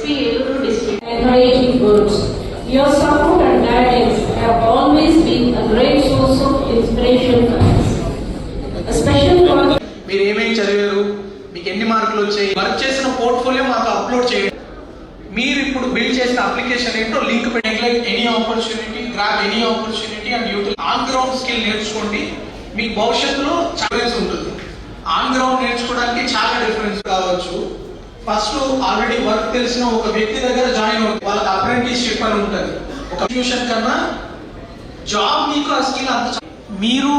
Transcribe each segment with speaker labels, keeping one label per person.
Speaker 1: SP Eluru district, encouraging words. Your support and guidance have always been a great source of inspiration for us. A special project.
Speaker 2: మీరు ఏమేమి చదివారు, మీకు ఎన్ని మార్కులు వచ్చాయి, work చేసిన పోర్ట్ఫోలియో మాకు అప్లోడ్ చేయండి. మీరు ఇప్పుడు బిల్డ్ చేసిన అప్లికేషన్ ఏంటో లింక్ పెట్టండి. Any opportunity, grab any opportunity and utilise on ground skill నేర్చుకోండి. మీకు భవిష్యత్తులో చాలా ఉంటుంది. ఆన్ గ్రౌండ్ నేర్చుకోవడానికి చాలా డిఫరెన్స్ కావచ్చు. ఫస్ట్ ఆల్రెడీ వర్క్ తెలిసిన ఒక వ్యక్తి దగ్గర జాయిన్ అవుతుంది, వాళ్ళకి అప్రెంటిస్షిప్ అని ఉంటుంది. ఒక ట్యూషన్ కన్నా జాబ్ మీకు ఆ స్కిల్ అంత. మీరు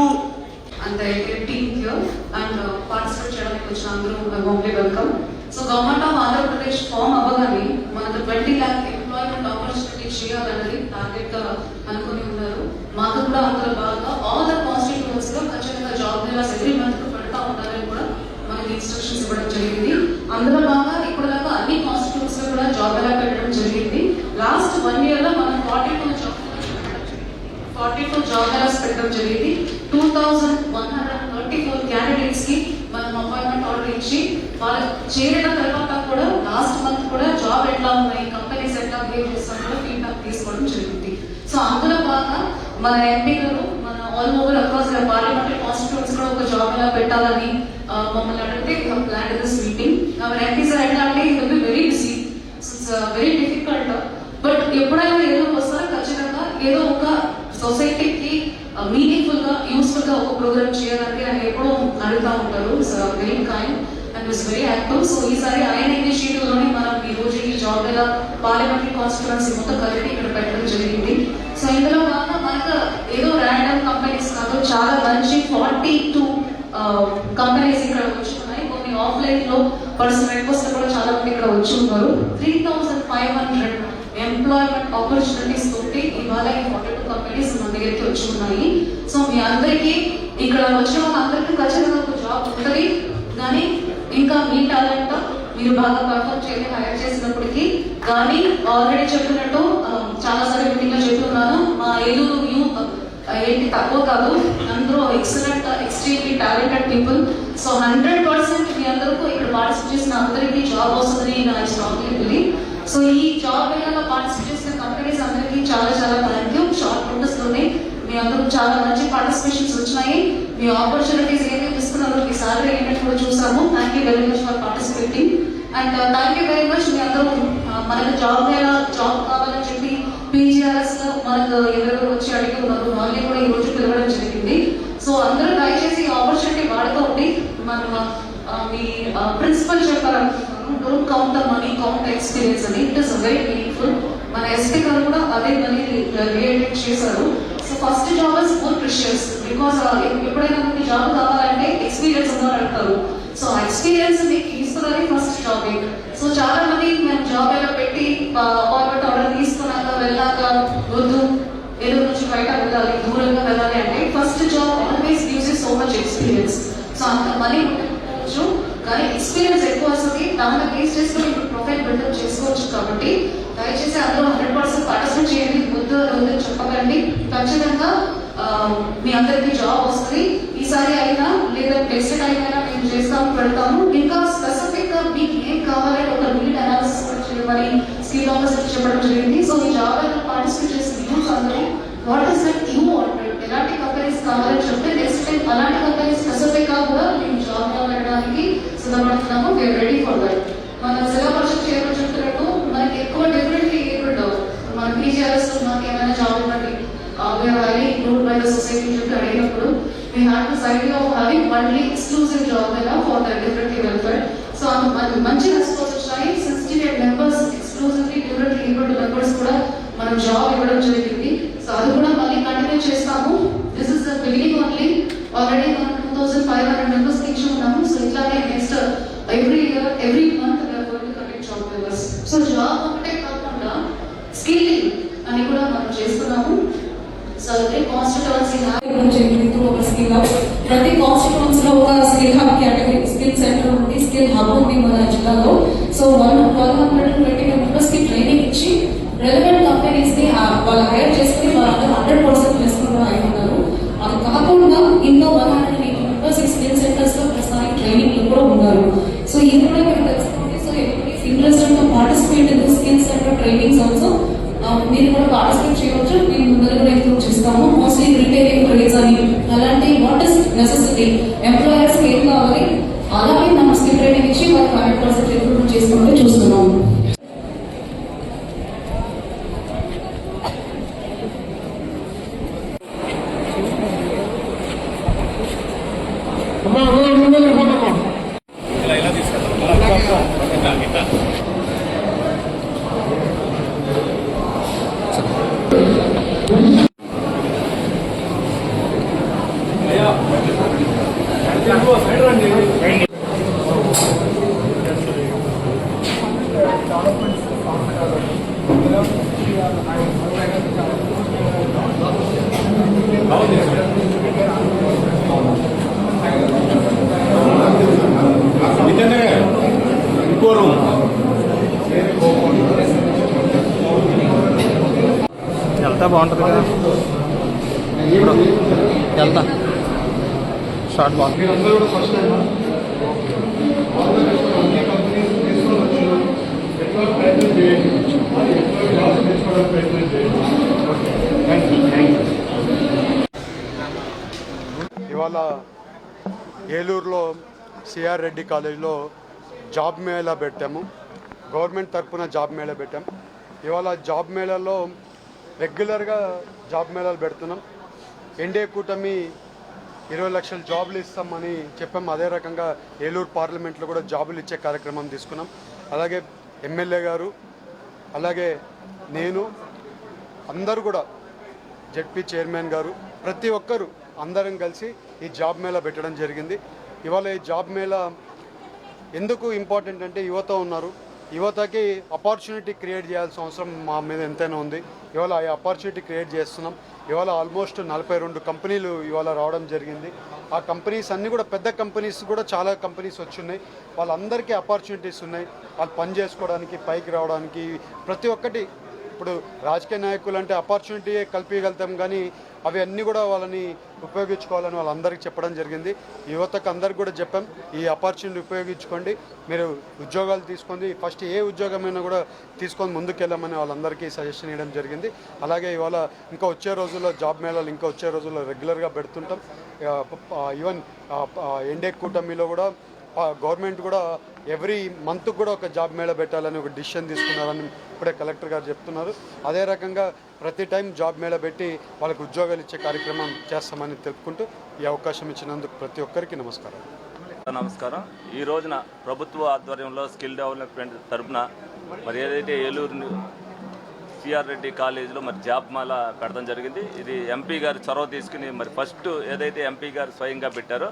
Speaker 3: and the team here and participate చేయడానికి వచ్చిన అందరూ warmly welcome. So government of Andhra Pradesh form అవ్వగానే మనకు 20 lakh ఎంప్లాయ్మెంట్ ఆపర్చునిటీ చేయాలన్నది టార్గెట్ గా అనుకుని ఉన్నారు. మాకు కూడా అందులో బాగా ఆల్ ద కాన్స్టిట్యూయెన్సీస్ లో ఖచ్చితంగా జాబ్ మేళాస్ ఎవ్రీ మంత్ పెడతా ఉంటారని కూడా మనకి ఇన్స్ట్రక్షన్స్ ఇవ్వడం జరిగింది. అందులో బాగా ఇప్పుడు దాకా అన్ని కాన్స్టిట్యూయెన్సీస్ లో కూడా జాబ్ మేళా పెట్టడం జరిగింది. లాస్ట్ 1 year లో మనం 42 జాబ్ మేళాస్ పెట్టడం జరిగింది. 2134 క్యాండిడేట్స్ కి మనం అపాయింట్మెంట్ ఆర్డర్ ఇచ్చి వాళ్ళు చేరిన తర్వాత కూడా లాస్ట్ మంత్ కూడా జాబ్ ఎట్లా ఉన్నాయి, కంపెనీస్ ఎట్లా బిహేవ్ చేస్తాం కూడా ఫీడ్బ్యాక్ తీసుకోవడం జరిగింది. సో అందులో బాగా మన ఎంపీ గారు మన ఆల్ ఓవర్ అక్రాస్ పార్లమెంటరీ కాన్స్టిట్యూయెన్సీ కూడా ఒక జాబ్ ఎలా పెట్టాలని మమ్మల్ని అడిగితే we have planned this meeting. our MP sir ఎట్లా అంటే he will be very busy, so it's very difficult, but ఎప్పుడైనా ఏదో వస్తారో ఖచ్చితంగా ఏదో ఒక సొసైటీకి మీనింగ్ఫుల్ గా యూస్ఫుల్ గా ఒక ప్రోగ్రామ్ చేయాలని ఆయన ఎప్పుడూ అడుగుతూ ఉంటారు. Very kind and is very active. So ఈసారి ఆయన ఇనిషియేటివ్ లోనే మనం ఈ రోజు ఈ జాబ్ మీద పార్లమెంటరీ కాన్స్టిట్యూయెన్సీ మొత్తం కలిపి ఇక్కడ పెట్టడం జరిగింది. సో ఇందులో భాగంగా మనకు ఏదో ర్యాండమ్ కంపెనీస్ కాదు, చాలా మంచి 42 కంపెనీస్ ఇక్కడ వచ్చి ఉన్నాయి. కొన్ని ఆఫ్లైన్ లో పర్సనల్ రిక్వెస్ట్ కూడా చాలా మంది ఇక్కడ వచ్చి ఉన్నారు. 3500 ఎంప్లాయ్మెంట్ ఆపర్చునిటీస్ తోటి ఇవాళ 42 కంపెనీస్ మన దగ్గరికి వచ్చి ఉన్నాయి. సో మీ అందరికీ ఇక్కడ వచ్చిన వాళ్ళందరికీ ఖచ్చితంగా ఒక జాబ్ ఉంటుంది. కానీ ఇంకా మీ టాలెంట్ మీరు బాగా పర్ఫార్మ్ చేయడం హైర్ చేసినప్పటికీ కానీ ఆల్రెడీ చెప్పినట్టు చాలాసార్లు మీటింగ్ లో చెప్తున్నాను, మా ఏలూరు యూత్ ఏంటి తక్కువ కాదు, అందరూ excellent extremely talented people. So 100% మీ అందరికీ ఇక్కడ పార్టిసిపేట్ చేసిన అందరికీ జాబ్ వస్తుందని నా స్ట్రాంగ్లీ బిలీవ్. సో ఈ జాబ్ మేళాలో పార్టిసిపేట్ చేసిన కంపెనీస్ అందరికీ చాలా చాలా థ్యాంక్ యూ. షార్ట్ నోటీస్ లోనే మీ అందరూ చాలా మంచి పార్టిసిపేషన్స్ వచ్చినాయి. మీ ఆపర్చునిటీస్ ఏమేమి ఇస్తున్నారు, మీ సాలరీ ఏంటంటే కూడా చూసాము. Thank you very much for participating and thank you very much. మీ అందరూ మనకు జాబ్ మేళా జాబ్ కావాలని చెప్పి PGRS మనకు ఎవరెవరు వచ్చి అడిగి ఉన్నారు, వాళ్ళని కూడా ఈ రోజు పిలవడం జరిగింది. సో అందరూ దయచేసి ఈ ఆపర్చునిటీ వాడుకోండి. మనం మీ ప్రిన్సిపల్ చెప్పారనుకుంటున్నాను, don't count the money, count experience అని. It is very meaningful. మన ఎస్పీ గారు కూడా అదే మనీ రిలేటెడ్ చేశారు. So first job is more precious because ఎప్పుడైనా మీకు జాబ్ కావాలంటే ఎక్స్పీరియన్స్ ఉందని అంటారు. సో ఆ ఎక్స్పీరియన్స్ మీకు ఇస్తున్నది ఫస్ట్ జాబ్. సో చాలా మంది మేము జాబ్ ఎలా పెట్టి అపాయింట్మెంట్ ఆర్డర్ తీసుకున్నాక వెళ్ళాక వద్దు ఏదో నుంచి బయట వెళ్ళాలి, దూరంగా వెళ్ళాలి అంటే first job always gives you so much experience. So అంత మనీ ఉండకపోవచ్చు కానీ ఎక్స్పీరియన్స్ ఎక్కువ వస్తుంది. దాన్ని బేస్ చేసుకుని ఇప్పుడు ప్రొఫైల్ బిల్డప్ చేసుకోవచ్చు. కాబట్టి దయచేసి అందరూ 100% పార్టిసిపేట్ చేయండి. వద్దు చెప్పకండి. ఖచ్చితంగా మీ అందరికీ జాబ్ వస్తుంది. ఈసారి అయినా లేదా నెక్స్ట్ టైం అయినా మేము చేస్తాము, పెడతాము. ఇంకా స్పెసిఫిక్ గా మీకు ఏం కావాలని ఒక నీడ్ అనాలిసిస్ చేయమని స్కిల్ ఆఫీసర్ చెప్పడం జరిగింది. సో ఈ జాబ్ అయినా పార్టిసిపేట్ చేసిన యూత్ అందరూ what is that you wanted, ఎలాంటి కంపెనీస్ కావాలని చెప్తే నెక్స్ట్ టైం అలాంటి కంపెనీస్ స్పెసిఫిక్ గా కూడా మేము జాబ్ కావాలనడానికి సిద్ధపడుతున్నాము. We are ready for that. మన జిల్లా పరిషత్ చైర్మన్ చెప్తున్నట్టు మనకి ఎక్కువ డిఫరెంట్లీ ఏబుల్డ్ మన PGRS మాకు ఏమైనా జాబ్ ఇవ్వండి, we are highly include by the society చెప్పి అడిగినప్పుడు we had this idea of having only exclusive job for the differently welfare. So మంచి రెస్పాన్స్ వచ్చాయి. 68 members exclusively differently abled members కూడా మనం జాబ్ ఇవ్వడం జరిగింది. సో అది కూడా మళ్ళీ కంటిన్యూ చేస్తాము. This is the beginning only. Already మనం 2500 members ఇచ్చి ఉన్నాము. సో ఇట్లానే next every year every month we are going to conduct job fairs. So job ఒకటే కాకుండా స్కిల్లింగ్ అని కూడా మనం చేస్తున్నాము. సో every constituency ఇవ్వడం జరిగింది త్రూ ఒక స్కిల్ హబ్. ప్రతి కాన్స్టిట్యుయెన్సీలో ఒక skill hub category skill centre ఉంది, స్కిల్ హబ్ ఉంది మన జిల్లాలో. సో 120 members కి ట్రైనింగ్ ఇచ్చి రెలవెంట్ కంపెనీస్ ని వాళ్ళు హైర్ చేసుకుని వాళ్ళందరూ 100% ప్లేస్మెంట్ అయి ఉన్నారు. అది కాకుండా ఇంకా 180 members స్కిల్ సెంటర్స్ లో ప్రస్తుతానికి ట్రైనింగ్ కూడా ఉన్నారు. సో ఇది కూడా మీరు తెలుసుకోండి. సో ఇంట్రెస్టెడ్ గా participate in this
Speaker 4: necessity. Employers ఏం కావాలి, అలాగే మనం స్కిల్ ట్రైనింగ్ ఇచ్చి వాళ్ళకి 100% రిక్రూట్మెంట్ చేసుకుంటూ చూస్తున్నాము.
Speaker 5: వెళ్తా బాగుంటుంది కదా, ఇప్పుడు వెళ్తా షార్ట్ బాగుంది.
Speaker 6: ఇవాళ ఏలూరులో సిఆర్ రెడ్డి కాలేజ్లో జాబ్ మేళా పెట్టాము. గవర్నమెంట్ తరఫున జాబ్ మేళా పెట్టాం. ఇవాళ జాబ్ మేళాలో రెగ్యులర్గా జాబ్ మేళాలు పెడుతున్నాం. ఎన్డీఏ కూటమి 20 లక్షల జాబులు ఇస్తామని చెప్పాం. అదే రకంగా ఏలూరు పార్లమెంట్లో కూడా జాబులు ఇచ్చే కార్యక్రమం తీసుకున్నాం. అలాగే ఎమ్మెల్యే గారు, అలాగే నేను, అందరూ కూడా జెడ్పీ చైర్మన్ గారు, ప్రతి ఒక్కరు అందరం కలిసి ఈ జాబ్ మేళా పెట్టడం జరిగింది. ఇవాళ ఈ జాబ్ మేళా ఎందుకు ఇంపార్టెంట్ అంటే యువత ఉన్నారు, యువతకి ఆపర్చునిటీ క్రియేట్ చేయాల్సిన అవసరం మా మీద ఎంతైనా ఉంది. ఇవాళ ఈ ఆపర్చునిటీ క్రియేట్ చేస్తున్నాం. ఇవాళ ఆల్మోస్ట్ 42 కంపెనీలు ఇవాళ రావడం జరిగింది. ఆ కంపెనీస్ అన్నీ కూడా పెద్ద కంపెనీస్ కూడా చాలా కంపెనీస్ వచ్చున్నాయి. వాళ్ళందరికీ ఆపర్చునిటీస్ ఉన్నాయి. వాళ్ళు పని చేసుకోవడానికి, పైకి రావడానికి ప్రతి ఒక్కటి. ఇప్పుడు రాజకీయ నాయకులు అంటే ఆపర్చునిటీ కల్పించగలుగుతాం, కానీ అవి అన్నీ కూడా వాళ్ళని ఉపయోగించుకోవాలని వాళ్ళందరికీ చెప్పడం జరిగింది. యువతకు అందరికి కూడా చెప్పాం, ఈ ఆపర్చునిటీ ఉపయోగించుకోండి, మీరు ఉద్యోగాలు తీసుకోండి, ఫస్ట్ ఏ ఉద్యోగమైనా కూడా తీసుకొని ముందుకెళ్ళమని వాళ్ళందరికీ సజెషన్ ఇవ్వడం జరిగింది. అలాగే ఇవాళ ఇంకా వచ్చే రోజుల్లో జాబ్ మేళాలు ఇంకా వచ్చే రోజుల్లో రెగ్యులర్గా పెడుతుంటాం. ఈవెన్ ఎన్డీఏ కూటమిలో కూడా గవర్నమెంట్ కూడా ఎవ్రీ మంత్ కూడా ఒక జాబ్ మేళా పెట్టాలని ఒక డిసిషన్ తీసుకున్నారని ఇప్పుడే కలెక్టర్ గారు చెప్తున్నారు. అదే రకంగా ప్రతి టైం జాబ్ మేళా పెట్టి వాళ్ళకి ఉద్యోగాలు ఇచ్చే కార్యక్రమం చేస్తామని తెలుపుకుంటూ ఈ అవకాశం ఇచ్చినందుకు ప్రతి ఒక్కరికి నమస్కారం.
Speaker 7: నమస్కారం. ఈ రోజున ప్రభుత్వ ఆధ్వర్యంలో స్కిల్ డెవలప్మెంట్ తరఫున మరి ఏదైతే ఏలూరు సిఆర్ రెడ్డి కాలేజీలో మరి జాబ్ మేళా పెడతాం జరిగింది. ఇది ఎంపీ గారు చొరవ తీసుకుని మరి ఫస్ట్ ఏదైతే ఎంపీ గారు స్వయంగా పెట్టారో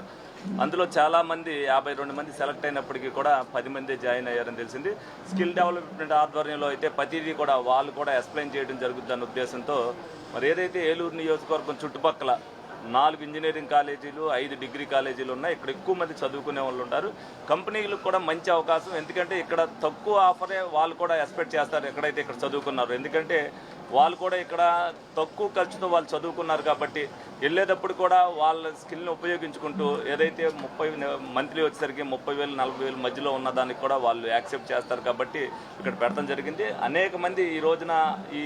Speaker 7: అందులో చాలామంది 52 మంది సెలెక్ట్ అయినప్పటికీ కూడా 10 మంది జాయిన్ అయ్యారని తెలిసింది. స్కిల్ డెవలప్మెంట్ ఆధ్వర్యంలో అయితే ప్రతిదీ కూడా వాళ్ళు కూడా ఎక్స్ప్లెయిన్ చేయడం జరుగుతుందన్న ఉద్దేశంతో మరి ఏదైతే ఏలూరు నియోజకవర్గం చుట్టుపక్కల 4 ఇంజనీరింగ్ కాలేజీలు, 5 డిగ్రీ కాలేజీలు ఉన్నాయి. ఇక్కడ ఎక్కువ మంది చదువుకునే వాళ్ళు ఉంటారు. కంపెనీలకు కూడా మంచి అవకాశం, ఎందుకంటే ఇక్కడ తక్కువ ఆఫరే వాళ్ళు కూడా ఎక్స్పెక్ట్ చేస్తారు ఎక్కడైతే ఇక్కడ చదువుకున్నారు. ఎందుకంటే వాళ్ళు కూడా ఇక్కడ తక్కువ ఖర్చుతో వాళ్ళు చదువుకున్నారు కాబట్టి వెళ్ళేటప్పుడు కూడా వాళ్ళ స్కిల్ని ఉపయోగించుకుంటూ ఏదైతే 30 మంత్లీ వచ్చేసరికి 30,000 40,000 మధ్యలో ఉన్న దానికి కూడా వాళ్ళు యాక్సెప్ట్ చేస్తారు కాబట్టి ఇక్కడ పెడతాం జరిగింది. అనేక మంది ఈ రోజున ఈ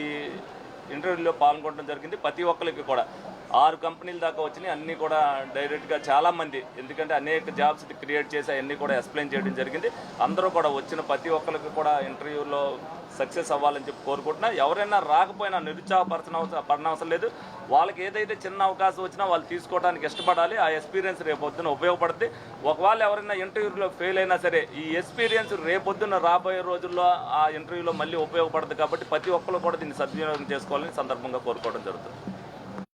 Speaker 7: ఇంటర్వ్యూలో పాల్గొనడం జరిగింది. ప్రతి ఒక్కరికి కూడా 6 కంపెనీల దాకా వచ్చినాయి. అన్నీ కూడా డైరెక్ట్గా చాలామంది, ఎందుకంటే అనేక జాబ్స్ క్రియేట్ చేసి అన్నీ కూడా ఎక్స్ప్లెయిన్ చేయడం జరిగింది. అందరూ కూడా వచ్చిన ప్రతి ఒక్కరికి కూడా ఇంటర్వ్యూలో సక్సెస్ అవ్వాలని చెప్పి కోరుకుంటున్నా. ఎవరైనా రాకపోయినా పడనవసరం లేదు. వాళ్ళకి ఏదైతే చిన్న అవకాశం వచ్చినా వాళ్ళు తీసుకోవడానికి ఇష్టపడాలి. ఆ ఎక్స్పీరియన్స్ రేపొద్దున ఉపయోగపడుతుంది. ఒకవేళ ఎవరైనా ఇంటర్వ్యూలో ఫెయిల్ అయినా సరే ఈ ఎక్స్పీరియన్స్ రేపొద్దున రాబోయే రోజుల్లో ఆ ఇంటర్వ్యూలో మళ్ళీ ఉపయోగపడుతుంది. కాబట్టి ప్రతి ఒక్కరు కూడా దీన్ని సద్వినియోగం చేసుకోవాలని సందర్భంగా కోరుకోవడం జరుగుతుంది.